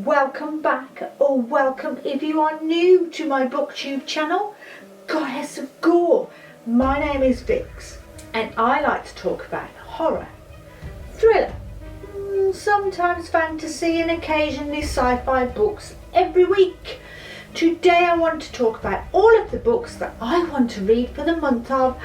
welcome back, or welcome if you are new to my booktube channel, Goddess of Gore. My name is Vix and I like to talk about horror, thriller, sometimes fantasy and occasionally sci-fi books every week. Today I want to talk about all of the books that I want to read for the month of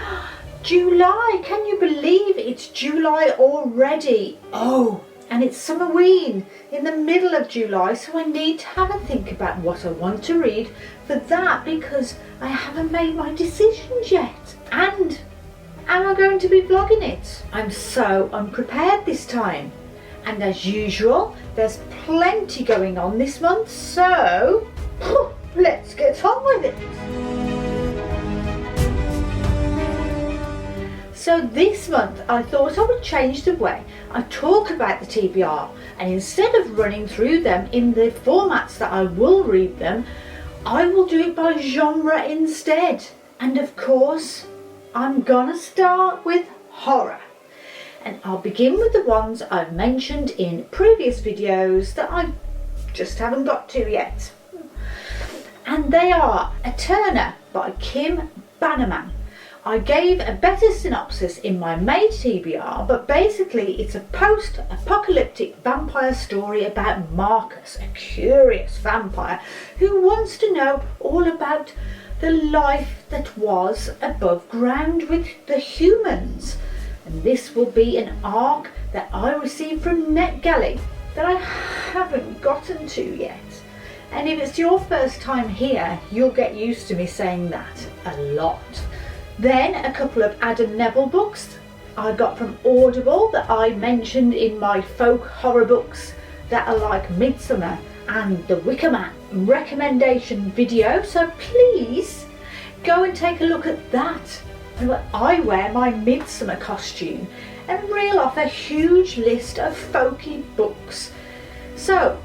July. Can you believe it's July already? Oh, and it's Summerween in the middle of July, so I need to have a think about what I want to read for that, because I haven't made my decisions yet. And am I going to be vlogging it? I'm so unprepared this time. And as usual, there's plenty going on this month, so let's get on with it. So this month I thought I would change the way I talk about the TBR, and instead of running through them in the formats that I will read them, I will do it by genre instead. And of course, I'm gonna start with horror. And I'll begin with the ones I've mentioned in previous videos that I just haven't got to yet. And they are Eterna by Kim Bannerman. I gave a better synopsis in my May TBR, but basically it's a post-apocalyptic vampire story about Marcus, a curious vampire who wants to know all about the life that was above ground with the humans. And this will be an arc that I received from NetGalley that I haven't gotten to yet. And if it's your first time here, you'll get used to me saying that a lot. Then a couple of Adam Neville books I got from Audible that I mentioned in my folk horror books that are like Midsummer and The Wicker Man recommendation video, so please go and take a look at that. I wear my Midsummer costume and reel off a huge list of folky books. So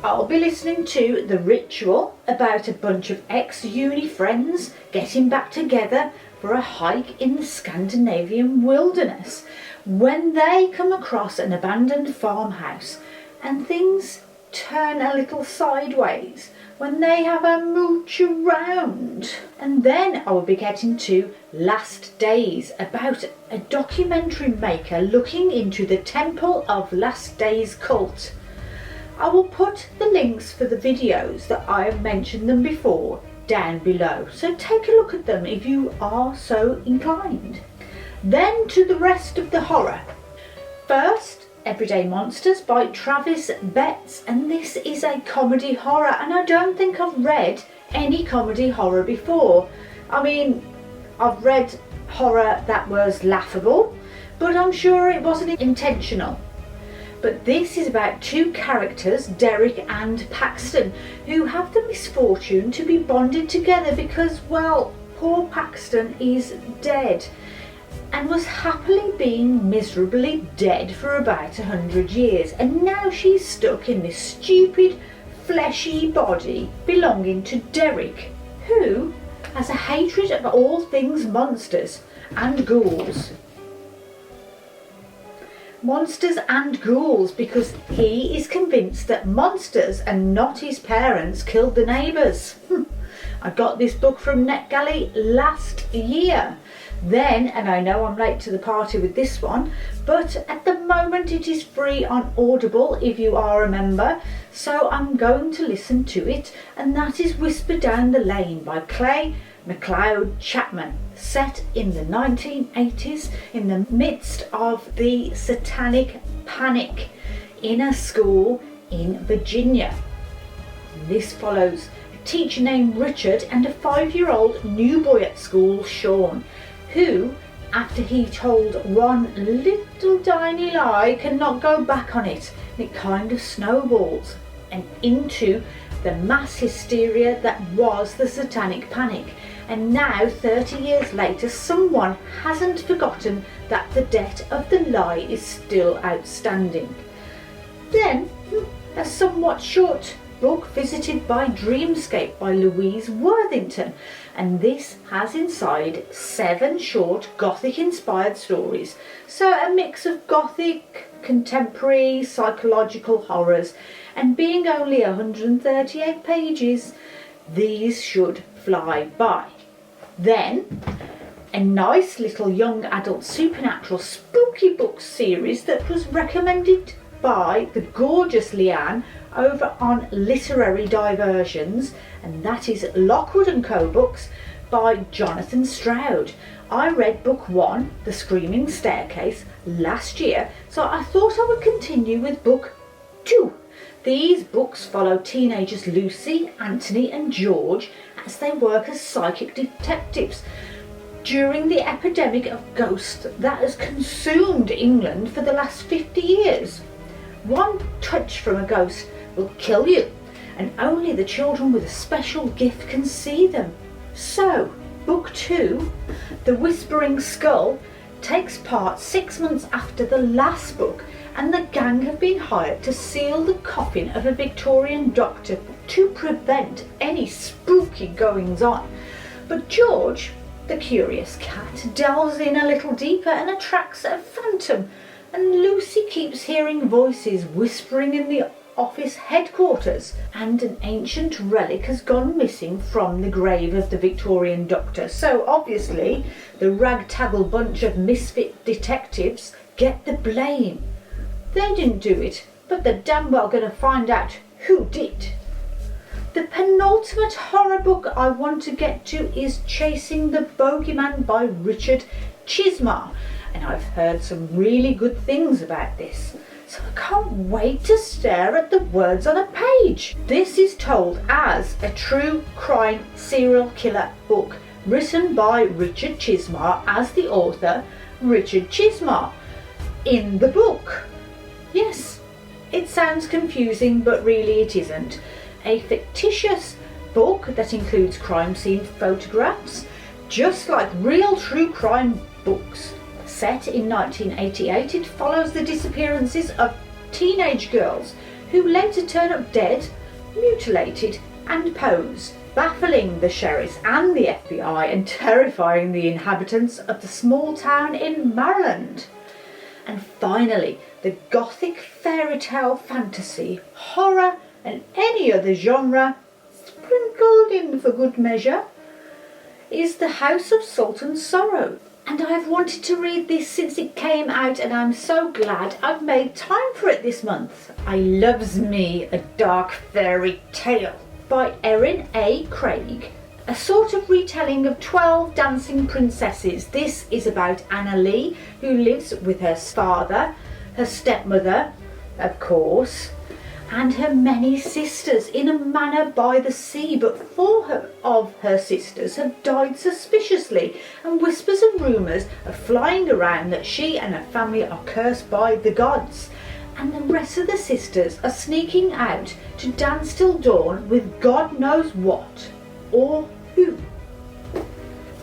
I'll be listening to The Ritual, about a bunch of ex-uni friends getting back together for a hike in the Scandinavian wilderness when they come across an abandoned farmhouse and things turn a little sideways when they have a mooch around. And then I will be getting to Last Days, about a documentary maker looking into the Temple of Last Days cult. I will put the links for the videos that I have mentioned them before down below, so take a look at them if you are so inclined. Then to the rest of the horror. First, Everyday Monsters by Travis Betts, and this is a comedy horror, and I don't think I've read any comedy horror before. I mean, I've read horror that was laughable, but I'm sure it wasn't intentional. But this is about two characters, Derek and Paxton, who have the misfortune to be bonded together because, well, poor Paxton is dead and was happily being miserably dead for about 100 years, and now she's stuck in this stupid fleshy body belonging to Derek, who has a hatred of all things monsters and ghouls. Monsters and ghouls, because he is convinced that monsters and not his parents killed the neighbours. I got this book from NetGalley last year. Then, and I know I'm late to the party with this one, but at the moment it is free on Audible if you are a member, so I'm going to listen to it, and that is Whisper Down the Lane by Clay McLeod Chapman, set in the 1980s in the midst of the satanic panic in a school in Virginia. This follows a teacher named Richard and a 5-year-old new boy at school, Sean, who, after he told one little tiny lie, cannot go back on it, and it kind of snowballs and into the mass hysteria that was the satanic panic. And now, 30 years later, someone hasn't forgotten that the debt of the lie is still outstanding. Then, a somewhat short book, Visited by Dreamscape by Louise Worthington, and this has inside 7 short gothic inspired stories, so a mix of gothic, contemporary, psychological horrors, and being only 138 pages, these should fly by. Then, a nice little young adult supernatural spooky book series that was recommended by the gorgeous Leanne over on Literary Diversions, and that is Lockwood & Co. books by Jonathan Stroud. I read book 1, The Screaming Staircase, last year, so I thought I would continue with book 2. These books follow teenagers Lucy, Anthony and George as they work as psychic detectives during the epidemic of ghosts that has consumed England for the last 50 years. One touch from a ghost will kill you, and only the children with a special gift can see them. So, book 2, The Whispering Skull, takes part 6 months after the last book, and the gang have been hired to seal the coffin of a Victorian doctor to prevent any spooky goings-on. But George, the curious cat, delves in a little deeper and attracts a phantom, and Lucy keeps hearing voices whispering in the office headquarters, and an ancient relic has gone missing from the grave of the Victorian doctor. So obviously the ragtaggle bunch of misfit detectives get the blame. They didn't do it, but they're damn well going to find out who did. The penultimate horror book I want to get to is Chasing the Bogeyman by Richard Chismar, and I've heard some really good things about this, so I can't wait to stare at the words on a page. This is told as a true crime serial killer book written by Richard Chismar as the author, Richard Chismar, in the book. Yes, it sounds confusing, but really it isn't. A fictitious book that includes crime scene photographs, just like real true crime books. Set in 1988, it follows the disappearances of teenage girls who later turn up dead, mutilated and pose, baffling the sheriffs and the FBI and terrifying the inhabitants of the small town in Maryland. And finally, the gothic fairytale fantasy, horror and any other genre, sprinkled in for good measure, is The House of Salt and Sorrow. And I've wanted to read this since it came out, and I'm so glad I've made time for it this month. I loves me a dark fairy tale by Erin A. Craig, a sort of retelling of 12 Dancing Princesses. This is about Anna Lee, who lives with her father, her stepmother, of course, and her many sisters in a manor by the sea, but 4 of her sisters have died suspiciously, and whispers and rumours are flying around that she and her family are cursed by the gods, and the rest of the sisters are sneaking out to dance till dawn with God knows what or who.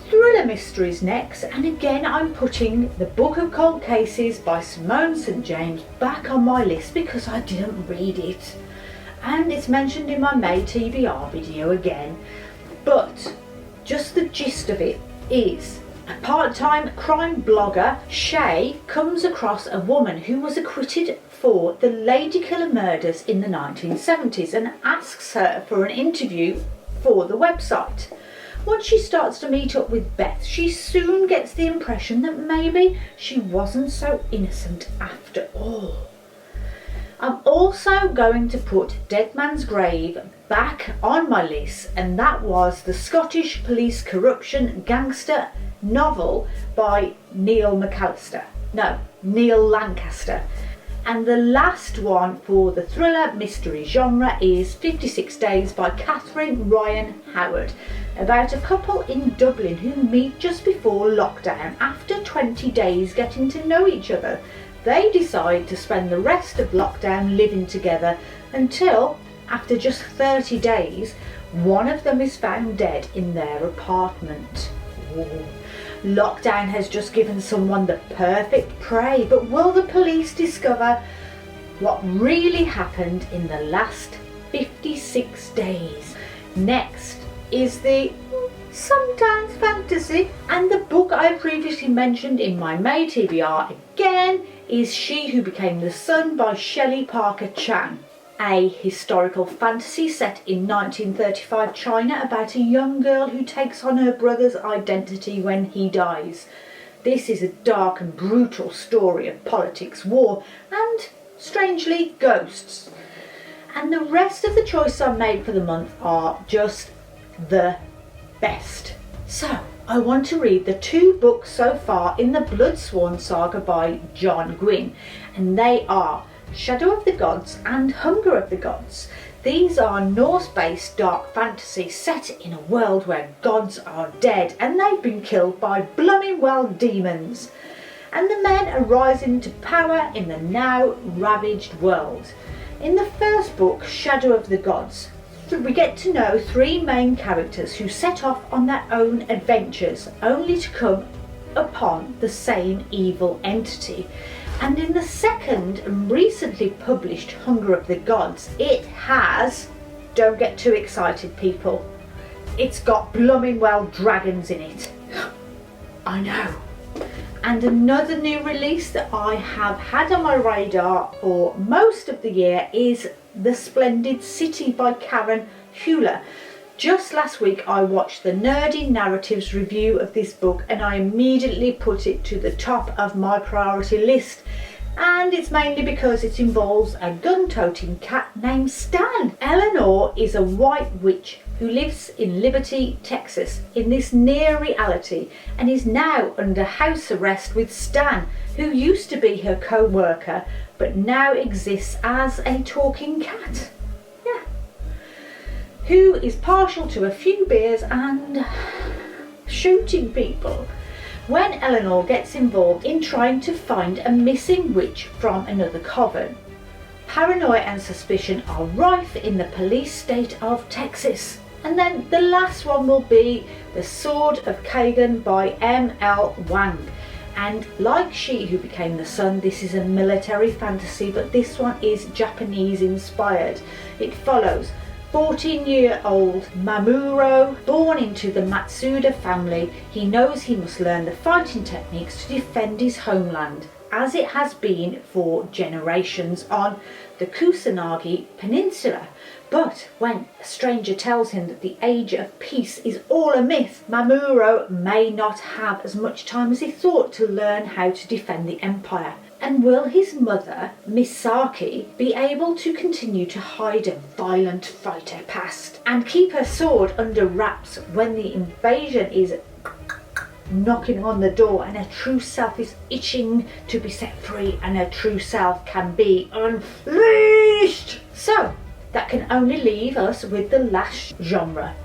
Thriller mysteries next, and again I'm putting The Book of Cold Cases by Simone St. James back on my list because I didn't read it, and it's mentioned in my May TBR video again. But just the gist of it is a part-time crime blogger, Shay, comes across a woman who was acquitted for the Ladykiller murders in the 1970s and asks her for an interview for the website. Once she starts to meet up with Beth, she soon gets the impression that maybe she wasn't so innocent after all. I'm also going to put Dead Man's Grave back on my list, and that was the Scottish police corruption gangster novel by Neil Lancaster. And the last one for the thriller mystery genre is 56 Days by Catherine Ryan Howard, about a couple in Dublin who meet just before lockdown. After 20 days getting to know each other, they decide to spend the rest of lockdown living together until, after just 30 days, one of them is found dead in their apartment. Ooh. Lockdown has just given someone the perfect prey, but will the police discover what really happened in the last 56 days? Next is the sometimes fantasy, and the book I previously mentioned in my May TBR again is She Who Became the Sun by Shelley Parker Chan. a historical fantasy set in 1935 China about a young girl who takes on her brother's identity when he dies. This is a dark and brutal story of politics, war, and, strangely, ghosts. And the rest of the choices I made for the month are just the best. So, I want to read the 2 books so far in the Bloodsworn Saga by John Gwynne, and they are Shadow of the Gods and Hunger of the Gods. These are Norse-based dark fantasy set in a world where gods are dead and they've been killed by blooming well demons. And the men are rising to power in the now ravaged world. In the first book, Shadow of the Gods, we get to know 3 main characters who set off on their own adventures only to come upon the same evil entity. And in the second and recently published Hunger of the Gods, it has, don't get too excited people, it's got blooming well dragons in it. I know. And another new release that I have had on my radar for most of the year is The Splendid City by Karen Hewler. Just last week I watched the Nerdy Narratives review of this book and I immediately put it to the top of my priority list. And it's mainly because it involves a gun-toting cat named Stan. Eleanor is a white witch who lives in Liberty, Texas, in this near reality and is now under house arrest with Stan, who used to be her co-worker but now exists as a talking cat. Who is partial to a few beers and shooting people. When Eleanor gets involved in trying to find a missing witch from another coven, paranoia and suspicion are rife in the police state of Texas. And then the last one will be The Sword of Gan by M.L. Wang. And like She Who Became the Sun, this is a military fantasy, but this one is Japanese inspired. It follows 14-year-old Mamuro, born into the Matsuda family. He knows he must learn the fighting techniques to defend his homeland, as it has been for generations on the Kusanagi Peninsula. But when a stranger tells him that the age of peace is all a myth, Mamuro may not have as much time as he thought to learn how to defend the empire. And will his mother, Misaki, be able to continue to hide a violent fighter past and keep her sword under wraps when the invasion is knocking on the door and her true self is itching to be set free and her true self can be unleashed? So, that can only leave us with the last genre.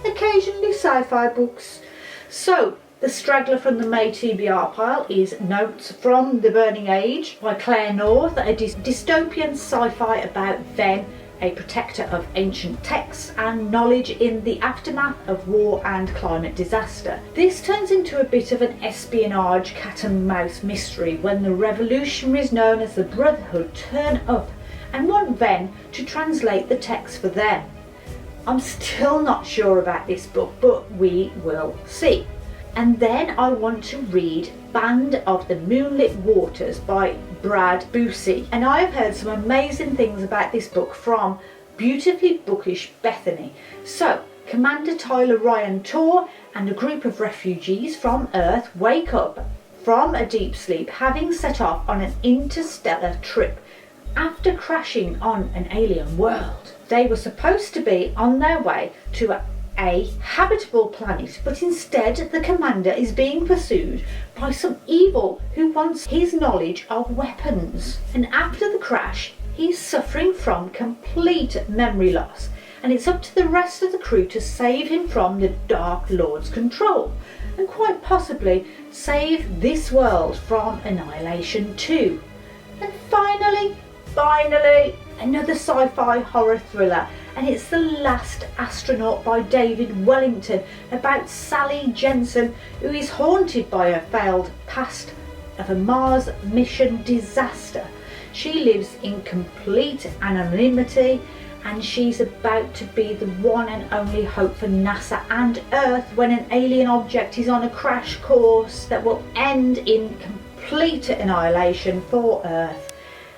Occasionally sci-fi books. So, the straggler from the May TBR pile is Notes from the Burning Age by Claire North, a dystopian sci-fi about Ven, a protector of ancient texts and knowledge in the aftermath of war and climate disaster. This turns into a bit of an espionage cat and mouse mystery when the revolutionaries known as the Brotherhood turn up and want Ven to translate the text for them. I'm still not sure about this book, but we will see. And then I want to read Band of the Moonlit Waters by Brad Boosie. And I have heard some amazing things about this book from beautifully bookish Bethany. So, Commander Tyler Ryan Tor and a group of refugees from Earth wake up from a deep sleep, having set off on an interstellar trip after crashing on an alien world. They were supposed to be on their way to a habitable planet, but instead the commander is being pursued by some evil who wants his knowledge of weapons. And after the crash, he's suffering from complete memory loss, and it's up to the rest of the crew to save him from the Dark Lord's control, and quite possibly save this world from annihilation too. And finally, another sci-fi horror thriller, and it's The Last Astronaut by David Wellington, about Sally Jensen, who is haunted by her failed past of a Mars mission disaster. She lives in complete anonymity, and she's about to be the one and only hope for NASA and Earth when an alien object is on a crash course that will end in complete annihilation for Earth.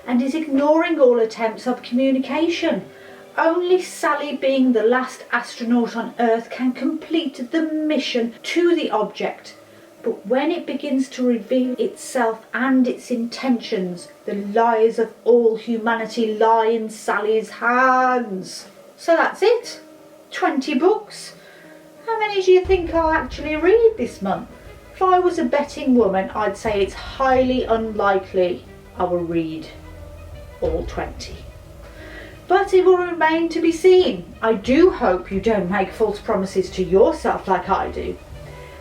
and is ignoring all attempts of communication. Only Sally, being the last astronaut on Earth, can complete the mission to the object. But when it begins to reveal itself and its intentions, the lives of all humanity lie in Sally's hands. So that's it. 20 books. How many do you think I'll actually read this month? If I was a betting woman, I'd say it's highly unlikely I will read all 20. But it will remain to be seen. I do hope you don't make false promises to yourself like I do.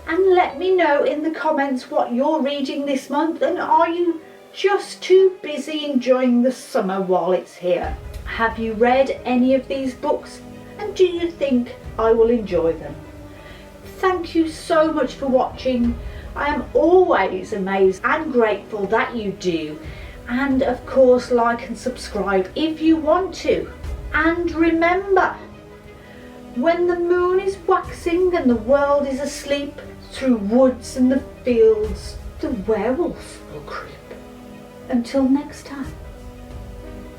And let me know in the comments what you're reading this month, and are you just too busy enjoying the summer while it's here? Have you read any of these books, and do you think I will enjoy them? Thank you so much for watching. I am always amazed and grateful that you do. And of course, like and subscribe if you want to. And remember, when the moon is waxing and the world is asleep, through woods and the fields, the werewolf will creep. Until next time,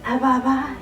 bye bye.